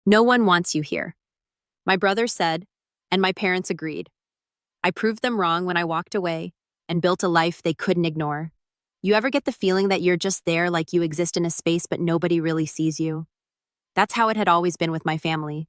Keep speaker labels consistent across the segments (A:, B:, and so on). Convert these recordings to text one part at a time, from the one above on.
A: No one wants you here. My brother said, and my parents agreed. I proved them wrong when I walked away and built a life they couldn't ignore. You ever get the feeling that you're just there, like you exist in a space but nobody really sees you? That's how it had always been with my family.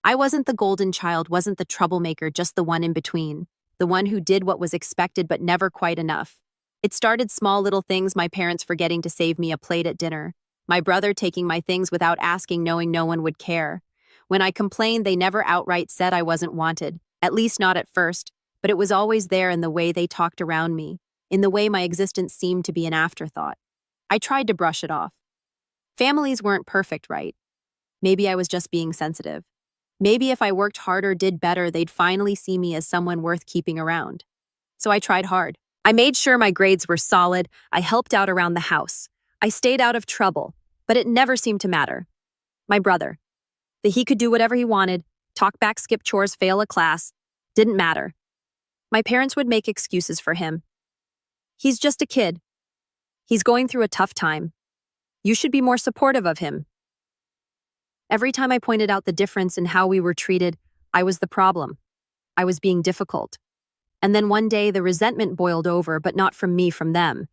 A: I wasn't the golden child, wasn't the troublemaker, just the one in between. The one who did what was expected but never quite enough. It started small little things, my parents forgetting to save me a plate at dinner. My brother taking my things without asking, knowing no one would care. When I complained, they never outright said I wasn't wanted, at least not at first, but it was always there in the way they talked around me, in the way my existence seemed to be an afterthought. I tried to brush it off. Families weren't perfect, right? Maybe I was just being sensitive. Maybe if I worked harder, did better, they'd finally see me as someone worth keeping around. So I tried hard. I made sure my grades were solid. I helped out around the house. I stayed out of trouble, but it never seemed to matter. My brother, that he could do whatever he wanted, talk back, skip chores, fail a class, didn't matter. My parents would make excuses for him. He's just a kid. He's going through a tough time. You should be more supportive of him. Every time I pointed out the difference in how we were treated, I was the problem. I was being difficult. And then one day, the resentment boiled over, but not from me, from them.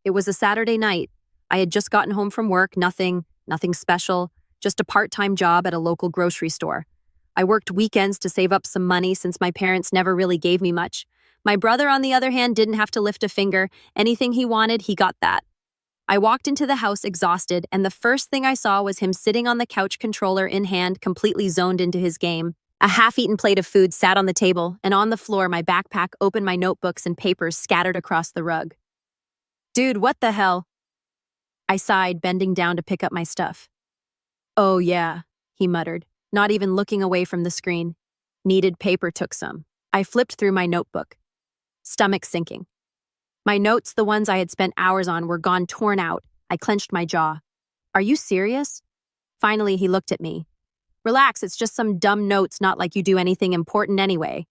A: It was a Saturday night. I had just gotten home from work, nothing special, just a part-time job at a local grocery store. I worked weekends to save up some money since my parents never really gave me much. My brother, on the other hand, didn't have to lift a finger. Anything he wanted, he got that. I walked into the house exhausted, and the first thing I saw was him sitting on the couch, controller in hand, completely zoned into his game. A half-eaten plate of food sat on the table, and on the floor, my backpack open, my notebooks and papers scattered across the rug. Dude, what the hell? I sighed, bending down to pick up my stuff. Oh yeah, he muttered, not even looking away from the screen. Needed paper, took some. I flipped through my notebook. Stomach sinking. My notes, the ones I had spent hours on, were gone, torn out. I clenched my jaw. Are you serious? Finally, he looked at me. Relax, it's just some dumb notes, not like you do anything important anyway.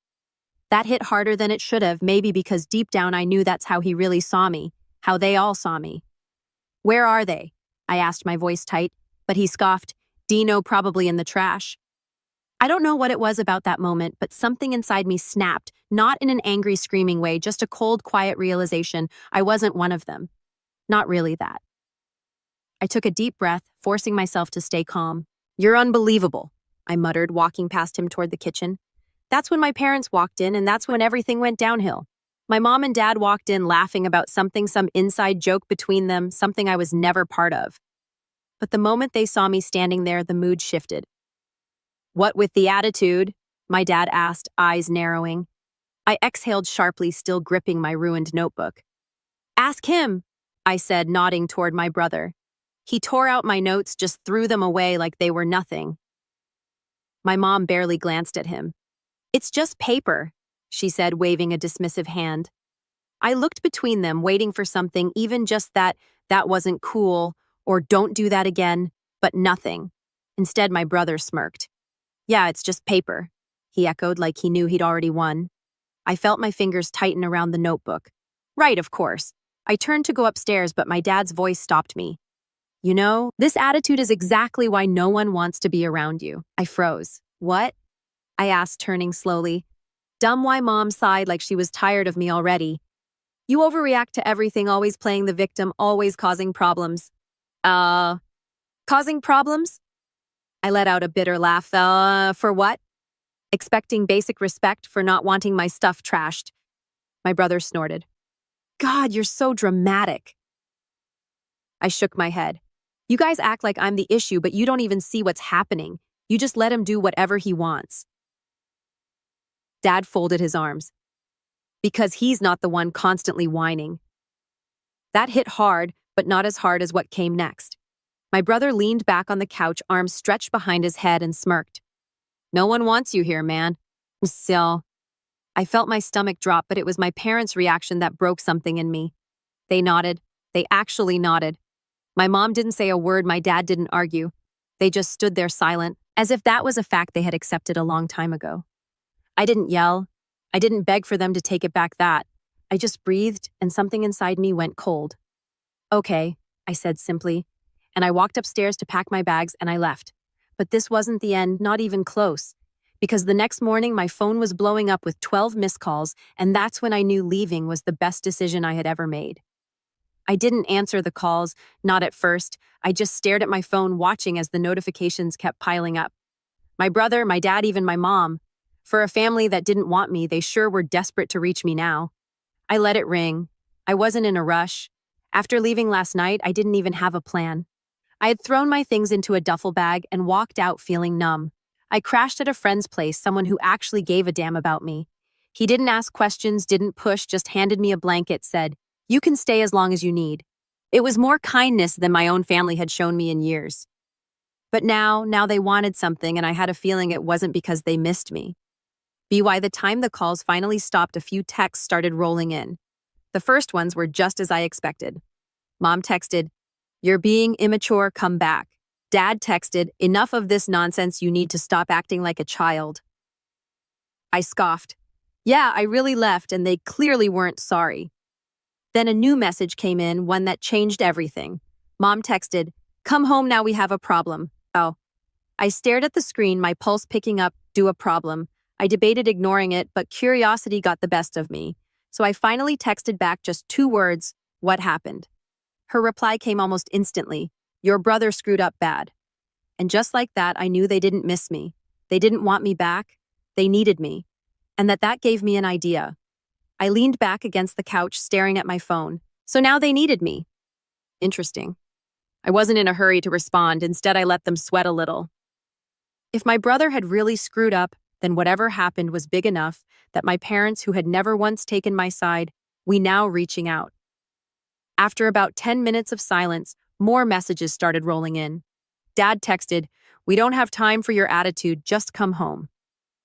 A: That hit harder than it should have, maybe because deep down I knew that's how he really saw me, how they all saw me. Where are they? I asked, my voice tight, but he scoffed. Dino, probably in the trash. I don't know what it was about that moment, but something inside me snapped, not in an angry, screaming way, just a cold, quiet realization I wasn't one of them. Not really that. I took a deep breath, forcing myself to stay calm. You're unbelievable, I muttered, walking past him toward the kitchen. That's when my parents walked in, and that's when everything went downhill. My mom and dad walked in laughing about something, some inside joke between them, something I was never part of. But the moment they saw me standing there, the mood shifted. What with the attitude? My dad asked, eyes narrowing. I exhaled sharply, still gripping my ruined notebook. Ask him, I said, nodding toward my brother. He tore out my notes, just threw them away like they were nothing. My mom barely glanced at him. It's just paper, she said, waving a dismissive hand. I looked between them, waiting for something, even just that wasn't cool, or don't do that again, but nothing. Instead, my brother smirked. Yeah, it's just paper, he echoed like he knew he'd already won. I felt my fingers tighten around the notebook. Right, of course. I turned to go upstairs, but my dad's voice stopped me. You know, this attitude is exactly why no one wants to be around you. I froze. What? I asked, turning slowly. Dumb, why Mom sighed like she was tired of me already. You overreact to everything, always playing the victim, always causing problems. Causing problems? I let out a bitter laugh. For what? Expecting basic respect for not wanting my stuff trashed. My brother snorted. God, you're so dramatic. I shook my head. You guys act like I'm the issue, but you don't even see what's happening. You just let him do whatever he wants. Dad folded his arms. Because he's not the one constantly whining. That hit hard, but not as hard as what came next. My brother leaned back on the couch, arms stretched behind his head, and smirked. No one wants you here, man. So, I felt my stomach drop, but it was my parents' reaction that broke something in me. They nodded. They actually nodded. My mom didn't say a word, my dad didn't argue. They just stood there silent, as if that was a fact they had accepted a long time ago. I didn't yell. I didn't beg for them to take it back that. I just breathed, and something inside me went cold. Okay, I said simply, and I walked upstairs to pack my bags, and I left. But this wasn't the end, not even close. Because the next morning, my phone was blowing up with 12 missed calls, and that's when I knew leaving was the best decision I had ever made. I didn't answer the calls, not at first. I just stared at my phone, watching as the notifications kept piling up. My brother, my dad, even my mom. For a family that didn't want me, they sure were desperate to reach me now. I let it ring. I wasn't in a rush. After leaving last night, I didn't even have a plan. I had thrown my things into a duffel bag and walked out feeling numb. I crashed at a friend's place, someone who actually gave a damn about me. He didn't ask questions, didn't push, just handed me a blanket, said, "You can stay as long as you need." It was more kindness than my own family had shown me in years. But now they wanted something, and I had a feeling it wasn't because they missed me. By the time the calls finally stopped, a few texts started rolling in. The first ones were just as I expected. Mom texted, "You're being immature, come back." Dad texted, "Enough of this nonsense, you need to stop acting like a child." I scoffed. Yeah, I really left, and they clearly weren't sorry. Then a new message came in, one that changed everything. Mom texted, "Come home now, we have a problem." Oh. I stared at the screen, my pulse picking up, "Do a problem." I debated ignoring it, but curiosity got the best of me. So I finally texted back just 2 words, "What happened?" Her reply came almost instantly, "Your brother screwed up bad." And just like that, I knew they didn't miss me. They didn't want me back. They needed me. And that gave me an idea. I leaned back against the couch, staring at my phone. So now they needed me. Interesting. I wasn't in a hurry to respond. Instead, I let them sweat a little. If my brother had really screwed up, then whatever happened was big enough that my parents, who had never once taken my side, we now reaching out. After about 10 minutes of silence, more messages started rolling in. Dad texted, "We don't have time for your attitude, just come home."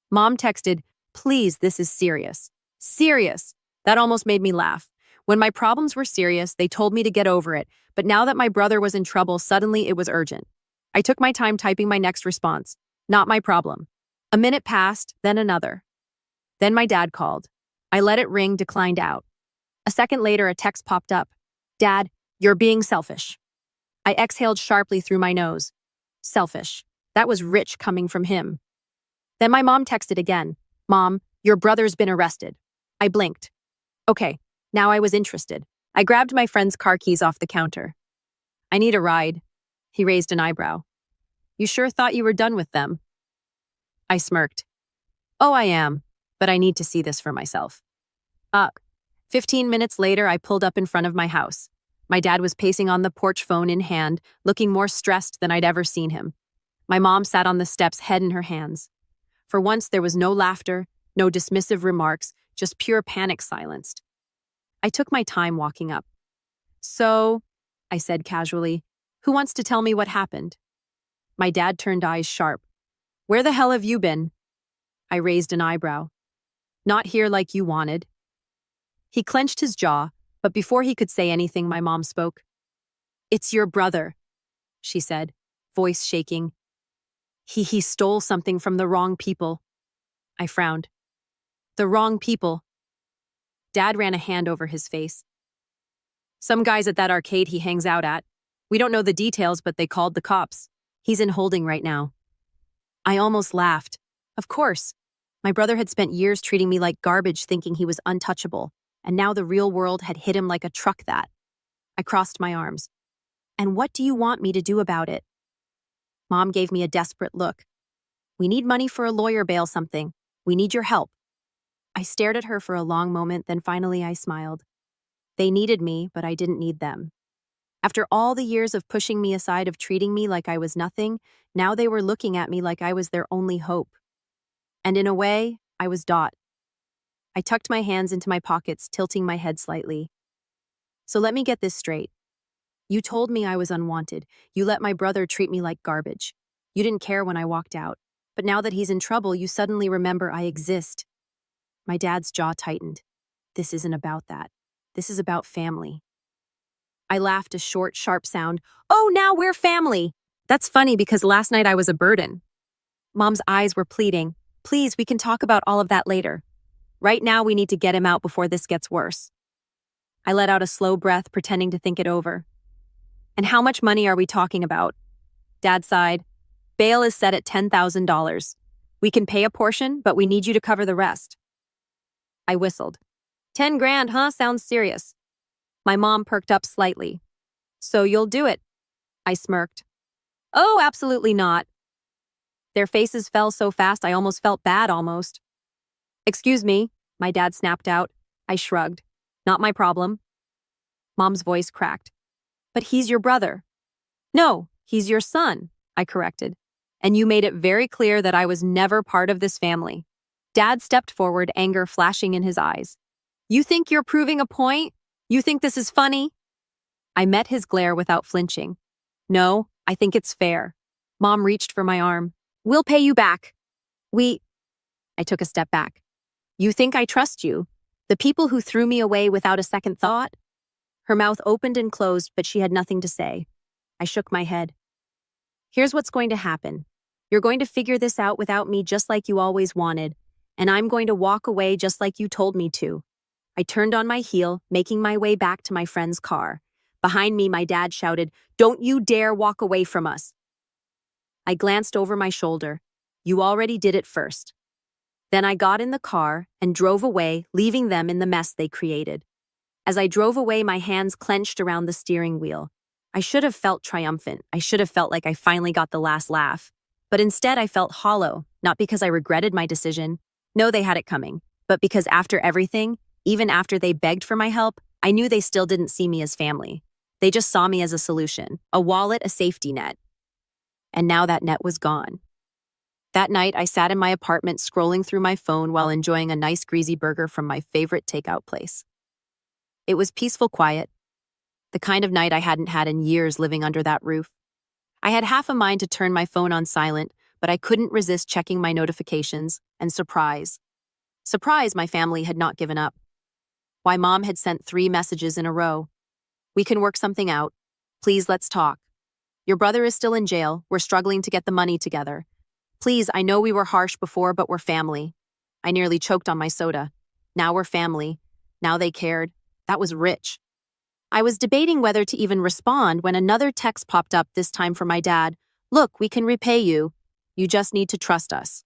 A: Mom texted, "Please, this is serious." Serious! That almost made me laugh. When my problems were serious, they told me to get over it, but now that my brother was in trouble, suddenly it was urgent. I took my time typing my next response. Not my problem. A minute passed, then another. Then my dad called. I let it ring, declined out. A second later, a text popped up. "Dad, you're being selfish." I exhaled sharply through my nose. Selfish. That was rich coming from him. Then my mom texted again. "Mom, your brother's been arrested." I blinked. Okay, now I was interested. I grabbed my friend's car keys off the counter. "I need a ride." He raised an eyebrow. "You sure thought you were done with them?" I smirked. "Oh, I am, but I need to see this for myself." 15 minutes later, I pulled up in front of my house. My dad was pacing on the porch, phone in hand, looking more stressed than I'd ever seen him. My mom sat on the steps, head in her hands. For once, there was no laughter, no dismissive remarks, just pure panic silenced. I took my time walking up. "So," I said casually, "who wants to tell me what happened?" My dad turned eyes sharp. "Where the hell have you been?" I raised an eyebrow. "Not here like you wanted." He clenched his jaw, but before he could say anything, my mom spoke. "It's your brother," she said, voice shaking. He stole something from the wrong people." I frowned. "The wrong people?" Dad ran a hand over his face. "Some guys at that arcade he hangs out at. We don't know the details, but they called the cops. He's in holding right now." I almost laughed. Of course. My brother had spent years treating me like garbage, thinking he was untouchable, and now the real world had hit him like a truck that. I crossed my arms. "And what do you want me to do about it?" Mom gave me a desperate look. "We need money for a lawyer bail something. We need your help." I stared at her for a long moment, then finally I smiled. They needed me, but I didn't need them. After all the years of pushing me aside, of treating me like I was nothing, now they were looking at me like I was their only hope. And in a way, I was Dot. I tucked my hands into my pockets, tilting my head slightly. "So let me get this straight. You told me I was unwanted. You let my brother treat me like garbage. You didn't care when I walked out. But now that he's in trouble, you suddenly remember I exist." My dad's jaw tightened. "This isn't about that. This is about family." I laughed, a short, sharp sound. "Oh, now we're family." That's funny because last night I was a burden. Mom's eyes were pleading. "Please, we can talk about all of that later. Right now, we need to get him out before this gets worse." I let out a slow breath, pretending to think it over. "And how much money are we talking about?" Dad sighed. Bail is set at $10,000. We can pay a portion, but we need you to cover the rest. I whistled. 10 grand, huh? Sounds serious. My mom perked up slightly. So you'll do it? I smirked. Oh, absolutely not. Their faces fell so fast I almost felt bad almost. Excuse me, my dad snapped out. I shrugged. Not my problem. Mom's voice cracked. But he's your brother. No, he's your son, I corrected. And you made it very clear that I was never part of this family. Dad stepped forward, anger flashing in his eyes. You think you're proving a point? You think this is funny? I met his glare without flinching. No, I think it's fair. Mom reached for my arm. We'll pay you back. I took a step back. You think I trust you? The people who threw me away without a second thought? Her mouth opened and closed, but she had nothing to say. I shook my head. Here's what's going to happen. You're going to figure this out without me just like you always wanted, and I'm going to walk away just like you told me to. I turned on my heel, making my way back to my friend's car. Behind me, my dad shouted, "Don't you dare walk away from us." I glanced over my shoulder. You already did it first. Then I got in the car and drove away, leaving them in the mess they created. As I drove away, my hands clenched around the steering wheel. I should have felt triumphant. I should have felt like I finally got the last laugh. But instead, I felt hollow, not because I regretted my decision. No, they had it coming. But because after everything, even after they begged for my help, I knew they still didn't see me as family. They just saw me as a solution, a wallet, a safety net. And now that net was gone. That night, I sat in my apartment scrolling through my phone while enjoying a nice greasy burger from my favorite takeout place. It was peaceful quiet, the kind of night I hadn't had in years living under that roof. I had half a mind to turn my phone on silent, but I couldn't resist checking my notifications, and surprise, my family had not given up. Why, Mom had sent 3 messages in a row. We can work something out. Please, let's talk. Your brother is still in jail. We're struggling to get the money together. Please, I know we were harsh before, but we're family. I nearly choked on my soda. Now we're family. Now they cared. That was rich. I was debating whether to even respond when another text popped up, this time from my dad. Look, we can repay you. You just need to trust us.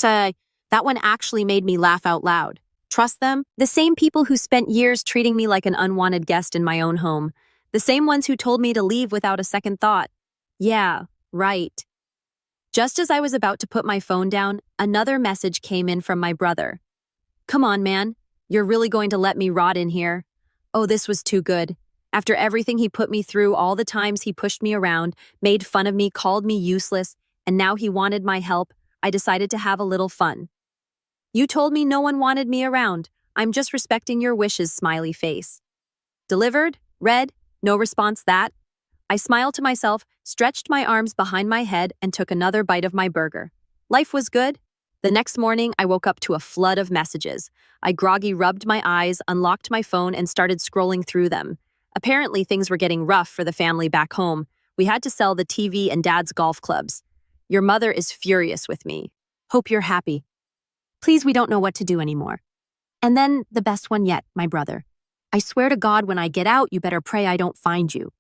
A: That one actually made me laugh out loud. Trust them? The same people who spent years treating me like an unwanted guest in my own home. The same ones who told me to leave without a second thought. Yeah, right. Just as I was about to put my phone down, another message came in from my brother. Come on, man. You're really going to let me rot in here? Oh, this was too good. After everything he put me through, all the times he pushed me around, made fun of me, called me useless, and now he wanted my help, I decided to have a little fun. You told me no one wanted me around. I'm just respecting your wishes, smiley face. Delivered? Read? No response that? I smiled to myself, stretched my arms behind my head, and took another bite of my burger. Life was good. The next morning, I woke up to a flood of messages. I groggy rubbed my eyes, unlocked my phone, and started scrolling through them. Apparently, things were getting rough for the family back home. We had to sell the TV and Dad's golf clubs. Your mother is furious with me. Hope you're happy. Please, we don't know what to do anymore. And then, the best one yet, my brother. I swear to God, when I get out, you better pray I don't find you.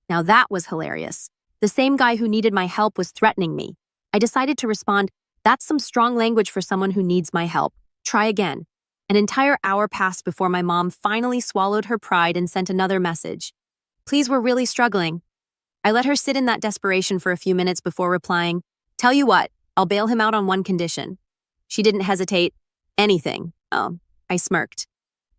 A: Now that was hilarious. The same guy who needed my help was threatening me. I decided to respond, that's some strong language for someone who needs my help. Try again. An entire hour passed before my mom finally swallowed her pride and sent another message. Please, we're really struggling. I let her sit in that desperation for a few minutes before replying, tell you what, I'll bail him out on one condition. She didn't hesitate. Anything. Oh, I smirked.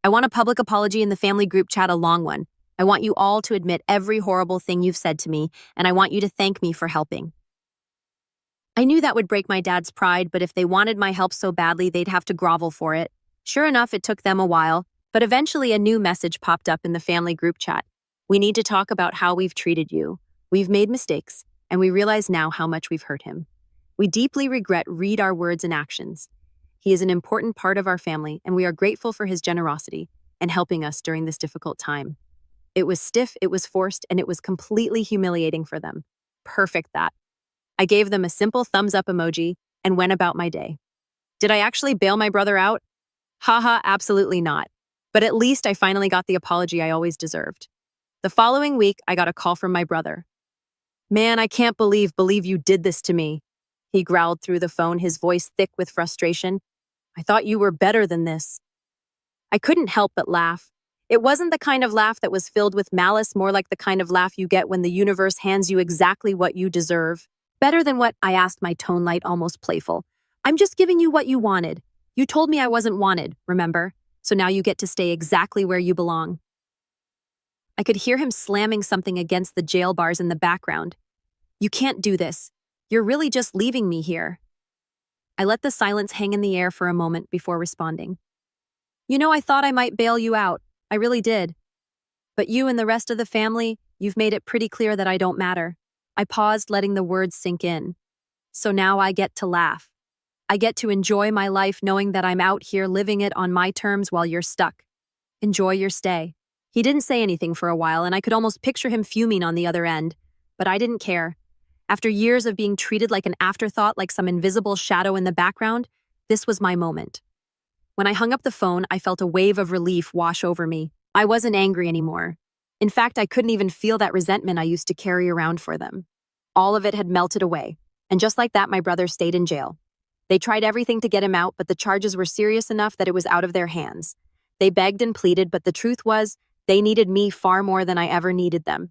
A: I want a public apology in the family group chat, a long one. I want you all to admit every horrible thing you've said to me, and I want you to thank me for helping. I knew that would break my dad's pride, but if they wanted my help so badly, they'd have to grovel for it. Sure enough, it took them a while, but eventually a new message popped up in the family group chat. We need to talk about how we've treated you. We've made mistakes, and we realize now how much we've hurt him. We deeply regret, read our words and actions. He is an important part of our family, and we are grateful for his generosity and helping us during this difficult time. It was stiff, it was forced, and it was completely humiliating for them. Perfect that. I gave them a simple thumbs up emoji and went about my day. Did I actually bail my brother out? Haha, absolutely not. But at least I finally got the apology I always deserved. The following week, I got a call from my brother. Man, I can't believe you did this to me. He growled through the phone, his voice thick with frustration. I thought you were better than this. I couldn't help but laugh. It wasn't the kind of laugh that was filled with malice, more like the kind of laugh you get when the universe hands you exactly what you deserve. Better than what? I asked, my tone light, almost playful. I'm just giving you what you wanted. You told me I wasn't wanted, remember? So now you get to stay exactly where you belong. I could hear him slamming something against the jail bars in the background. You can't do this. You're really just leaving me here. I let the silence hang in the air for a moment before responding. You know, I thought I might bail you out. I really did. But you and the rest of the family, you've made it pretty clear that I don't matter. I paused, letting the words sink in. So now I get to laugh. I get to enjoy my life knowing that I'm out here living it on my terms while you're stuck. Enjoy your stay. He didn't say anything for a while, and I could almost picture him fuming on the other end. But I didn't care. After years of being treated like an afterthought, like some invisible shadow in the background, this was my moment. When I hung up the phone, I felt a wave of relief wash over me. I wasn't angry anymore. In fact, I couldn't even feel that resentment I used to carry around for them. All of it had melted away. And just like that, my brother stayed in jail. They tried everything to get him out, but the charges were serious enough that it was out of their hands. They begged and pleaded, but the truth was, they needed me far more than I ever needed them.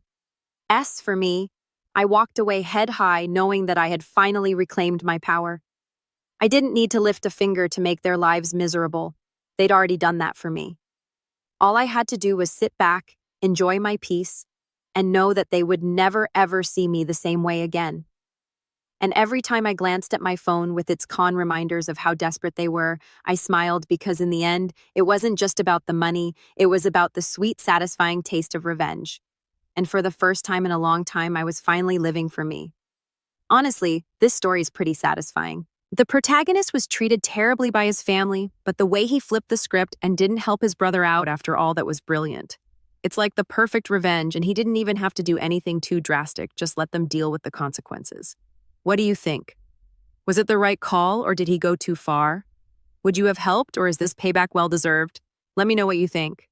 A: As for me, I walked away head high, knowing that I had finally reclaimed my power. I didn't need to lift a finger to make their lives miserable. They'd already done that for me. All I had to do was sit back, enjoy my peace, and know that they would never ever see me the same way again. And every time I glanced at my phone with its con reminders of how desperate they were, I smiled because in the end, it wasn't just about the money, it was about the sweet, satisfying taste of revenge. And for the first time in a long time, I was finally living for me. Honestly, this story's pretty satisfying. The protagonist was treated terribly by his family, but the way he flipped the script and didn't help his brother out after all, that was brilliant. It's like the perfect revenge, and he didn't even have to do anything too drastic, just let them deal with the consequences. What do you think? Was it the right call, or did he go too far? Would you have helped, or is this payback well deserved? Let me know what you think.